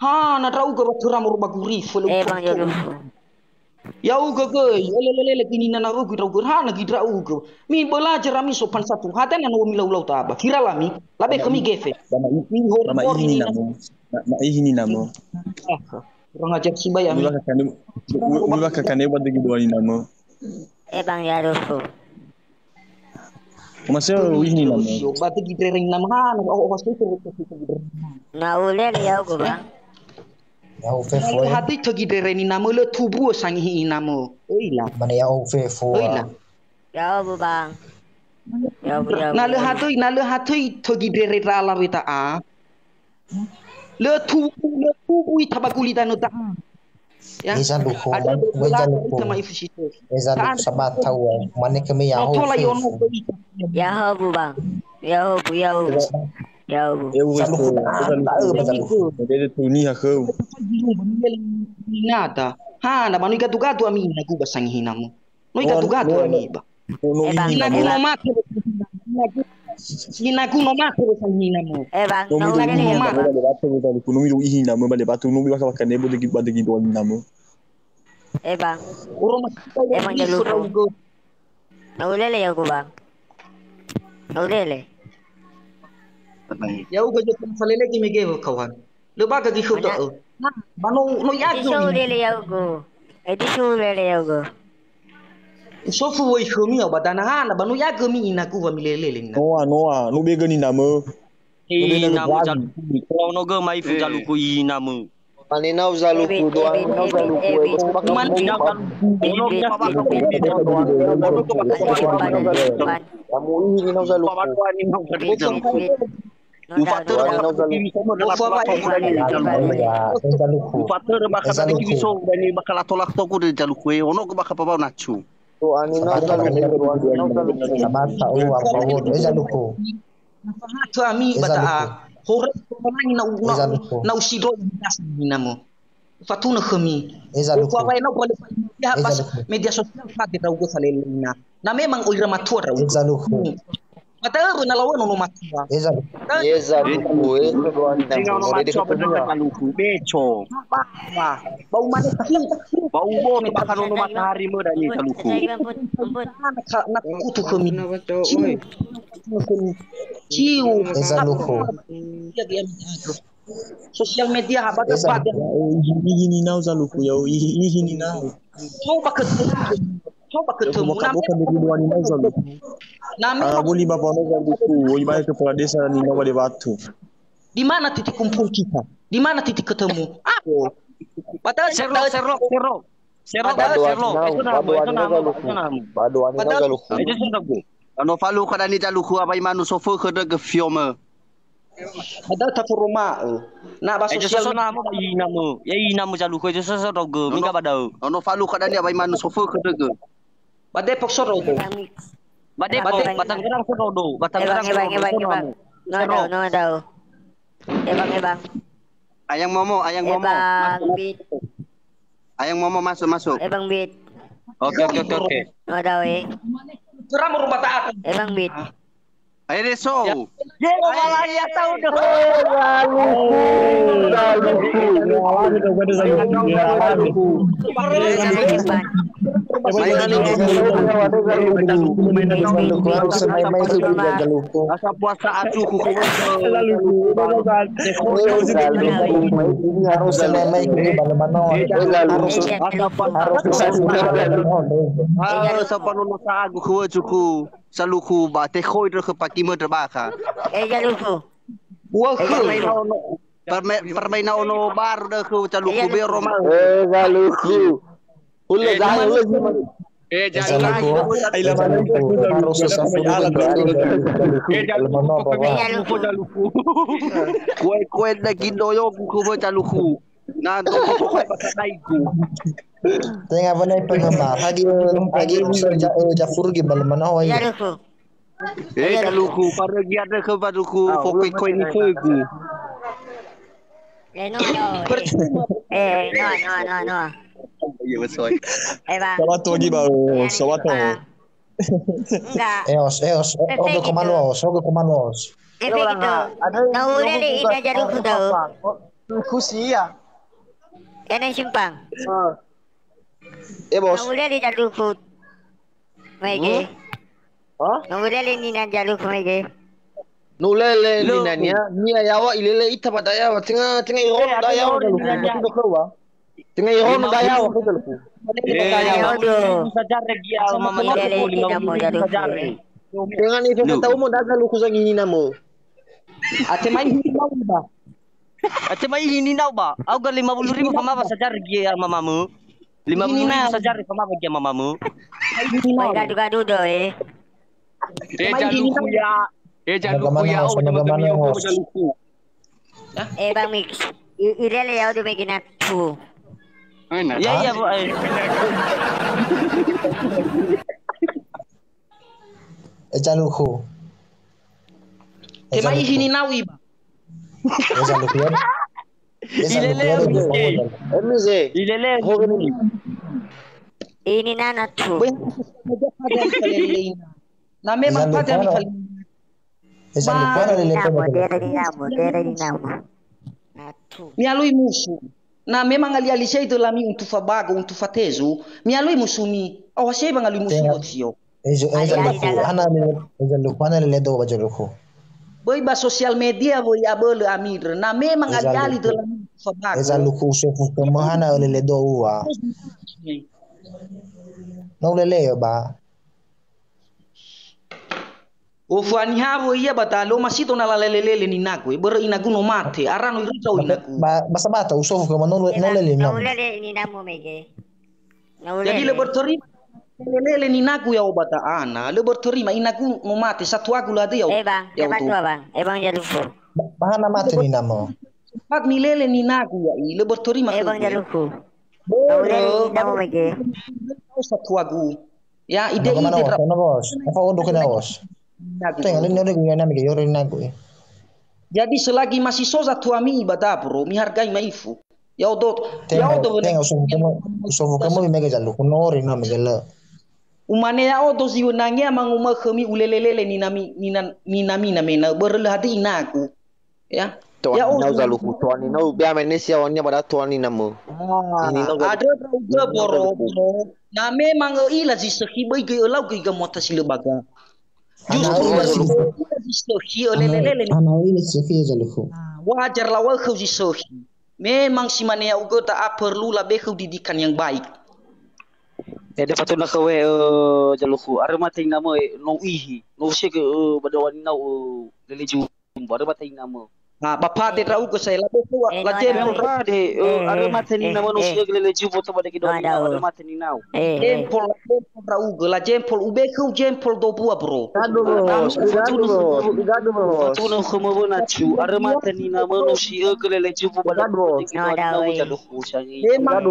Ha na rau ga batura mo baguri fole Bang Yolufo. ya uga ge lele kini na naru gira uga ha na gira uga mi belajar mi sopan satu hata na no mi lau ta ba kira la mi labe kami gefe mi hor Mama hor ihini ni na namo. Ma ihini namo. kurang ajar si bayami Mula kakane wadde gido namo. Bang Yolufo. Masih ihini namo. yo batu gidre ring nam ha na o wasu to Na ulele ya ugo bang. Ya o fe na foi. hati to gidre ni nam le tubu sang hi namo oila Mana ya o fe foi. oila Ya ugo bang. Ya ugo ya ugo. na le hati to gidre ra la wita a le tubu tabakuli danu ta ya Esa luko, ada weja luko. sama ifusito Esa luko sabat tahu. Mana kami ya o tola fe yo no foi. Ya hobu bang. Ya hobu ya ugo. Ya ugo. Eu vou Ele tu ni hakau. nada ha na manu gatu ami na guba sang hinamu no gatu ami ba No ina ihini kuno namo. mate ina kuno mate sang hinamu Bang. No Na mi ulele ya namo ugo. bale batu bale kuno mi ihini namo bale batu no mi waka kakane wadde gido namo. Bang. uro Emang jaluko. Na ulele ya ugo bang. Na ulele. ya uga je salele ki mege kawan le ba ga gi khuda mano no ya Itu so ulele ya ugo. Itu so ulele ya ugo. so fu wai khumi ba dana ha na banu ya gami ina ku ba milele na No bega ni namo. Inamu jaluku. Kalau noga mai fu jaluku inamu. Anina uzaluku doa anina uzaluku kamu ini nina uzaluku to anina uzaluku Sabat tahu apa wo. Esa luko. to ami bata a hore na usido namo fatuna khami Esa luko. ko vai na boleh ya pas media sosial pati tau go salelina na memang oira matua rau Esa luko. kata ru na lawan no matua Esa luko. uzaluku itu doa anina mulai Jaluku beco. wah bau mana Bau bo tebakan ono matahari mo dani jaluku. na kutu khami ciu Esa luko. sosial media habat Esa apa Ihini na uzaluku ya ihini na. coba ketemu Bukan gido na uzaluku. na Boli bapa no uzaluku. Ibae kepala desa ni na wale batu. di mana titik kumpul kita di mana titik ketemu padahal Serlo. badu anina uzaluku Itu sudah. Ano falu kada ni jaluku abai manu sofu kada ke fiome. padahal tak rumah na ba Itu sosial sosona mo inamu. Ya inamu jaluku itu sosona dogo. Minga badau. Ano falu kada ni abai manu sofu kada ke. ba depok soro Bade batang gerang serodo. Batang gerang Bang. No daw. Bang. Ayang momo. Bang bit. Ayang momo masuk. Bang bit. Oke. No daw Kira merubah taat. Bang bit. Ayo deso. Ye malah ya tahu dah. Asa puasa acuku harus selesai ini bagaimana harus apa nono sagu kuacuku saluku ba te khoi re khapaki mo ba ka Jaluku. Wah, permainan ono baru dah ku saluku be roma uzaluku ulah jangan harus kue da kindoyo ku mo saluku na to ko pakai ku tengah benar penggemar lagi Jafur gimana wah Jaluku. saluku para giada ke baduku fokai kue ni ku No. No. iya betul Bang. Sabato lagi baru, sabato. Enggak. Oke komando. Gitu. Nah, udah deh, ini aja dulu tahu. Kusia. Yan ang simpang. Bos. Nangulali jalukut. Maigi. Nangulali ni nan jalukut maigi. Nulele ni nania, ni ayawa ilele ita pada ayawa tengah iron dah ayawa dah lupa tu keluar. Tengah iron dah ayawa tu lupa. Sajar dia mama aku 50 sajar. Dengan itu kita tahu mau dah lupa sang ini nama. Ate mai hinau ba. Ate mai hinau ba. Aku ga 50,000 pamaba sajar dia mamamu. 50,000 sajar pamaba dia mamamu. Mai gaduh-gaduh doh Jangan lupa ya. Jangan lupa ya. Bang Mix. Irele ya udah bikin aku. Ya. Jaluku. Mai hininawi ba. Jaluku ya. Ilele. Ini nana tu. Na memang pada mi kali. Mialui musu. Na memang ali itu lami untuk fabago untuk fatezu. Mialui musumi. Awasai bang ali musu sio. Ana le do bajaluku. Boy ba sosial media boy abel amir. Na memang ali itu lami fabago. Jaluku sofu kemana le do wa. No le ba. Ofani havo iya batalo masito na lalelele ni nako ber inagu no mate arano irito inagu basta bata usofu kama no lele na ni namo mege jadi laboratori lele ni naku ya obata ana laboratori ma inagu no mate satu agu la dia bang bang jaluku bahana mate ni namo pat mi lele ni naku ya i laboratori ma bang jaluku ni namo mege satu agu ya ide bos apa untuk kena bos. Jadi selagi masih soza tuami ibadah bro, mi hargai maifu. Ya udah usofu kamu mega jalu kunori na megala. Umane ya udah ziunangia manguma kami ulelelele ni nami na mena berlah hati inaku. Ya. Ya udah jalu tuani no biar menesia wannya pada tuani namu. Ada juga bro. Na memang ila zisehi bagi elau ke gamota silebaga. Wajar lah kau disohi. Memang si mana ya ugo tak perlu lah kau didikan yang baik. Ada patut nak kau jaluku. Ada mati nama no ihi, no sih ke badawan nau leleju. Ada mati nama. Bapak dia tahu ke saya lah betul. Memang pade. Ada mati nama no sih ke leleju foto pada kita. Ada mati nau. Jempol tahu ke lah jempol ubekau jempol dobua bro. Tu nak kamu nak cu. Ada mati nama no sih ke leleju pada kita. Jaluku sangi. Memang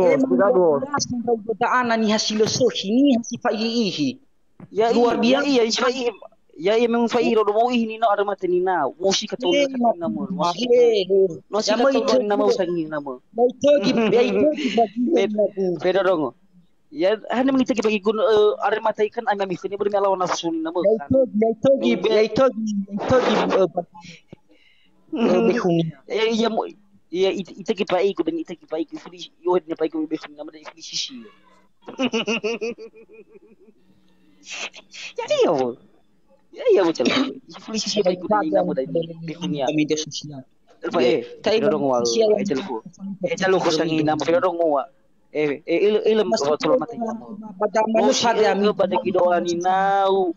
anak ni hasil sohi ni hasil faihi. Ya luar biasa iya isfai. Ya memang fai rodo mau ini no ada mati ni na. Musi katulad nama. Musi katulad nama usangi nama. Beda dong. Ya hanya mengita bagi gun ada mati kan ayam mikirnya bermelawan nafsu ni nama. Ya ita kita ikut dan ita kita ikut free. Yo hanya baik kau berfungsi nama dari free sisi. Jadi ya. Ya betul. Polisi baik kuda ini nama dari dunia. Media sosial. Tapi dorong wal. Jaluk sangi nama dorong wal. Ilmu betul mati nama. Pada pada kidoan ini nau.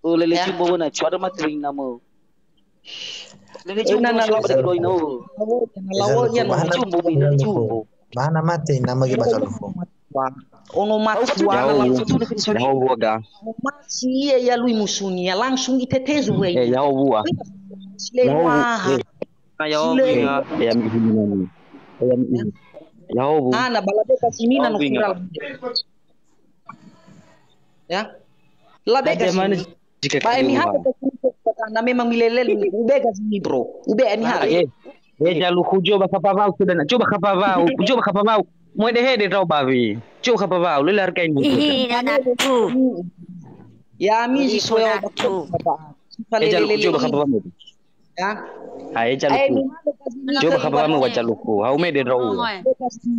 Lele jumbo na cuara mati nama. Lele jumbo na pada kidoan nau. Lawanya jumbo bina jumbo. Mana mati nama kita jaluku. Ono mati Jauh buaga. Mati ya lui musuni ya langsung itetezu we. Jauh buah. Jauh bu. Na balabe kasimina no kural. Ya. Labe kasimina. Ba emi hapa na memang milelel ube kasimi bro. Ube emi hapa. Jaluku coba kapavau sudah nak. Coba kapavau. Mau deh tahu babi. Coba kapavau. Lu larkain buku. Ya mi si soyo. Jaluku coba kapavau. Ya. Hai jaluku. Coba kapal mau jaluku. Hau me de rau.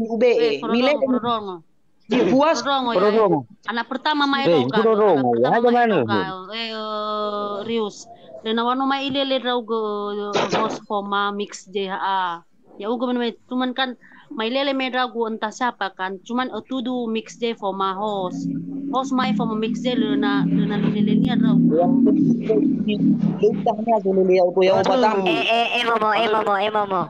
Ube. Mile puas. Anak pertama mai roga. Ada mana? Rius. Dan awano mai ilele rau go host poma mix JHA. Ya ugo cuman kan mai lele me ragu entah siapa kan. Cuman tudu mix J for ma host. Host mai for mix J lena lele ni rau. Lutangnya dulu ya aku yang batam. Momo.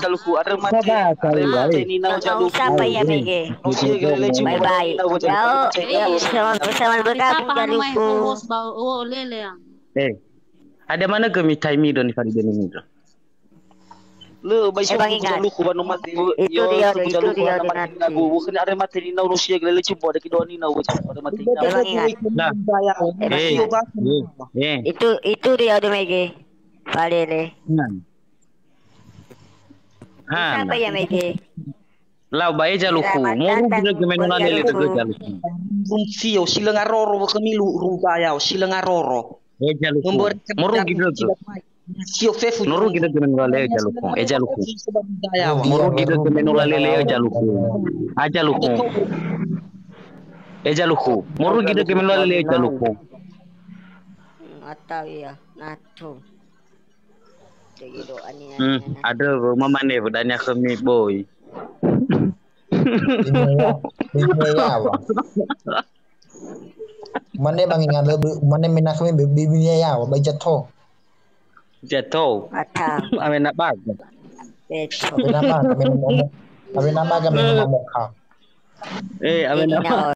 Jaluku ada mati ni na jaluku. Siapa ya mege? Bye bye. Sama bergabung jaluku. Oh lele ya. Ada mana ke mitai mi don Farida ni? Le baik jaluku banu mati. Itu dia dengan aku bukan ada mati ni na Rusia gele cumbo ada kidoni na ada mati. Itu dia ada mege. Palele. Siapa ya mege? Lau bae jaluku. Muru kita kemenulan lele tu jaluku. Sio sila ngaroro kami rupa ya sila ngaroro. Jaluku. Muru kita tu. Sio fefu. Muru kita kemenulan lele jaluku. Jaluku. Muru kita kemenulan lele jaluku. Jaluku. Jaluku. Muru kita kemenulan lele jaluku. Atau ya, natu. Ada rumah mana bedanya kami boy. Mana bang ingat lebih mana minat kami bibinya ya, bayi jatuh. Jatuh. Amin nak bag. Amin nama kami ngomong kah? Amin nama.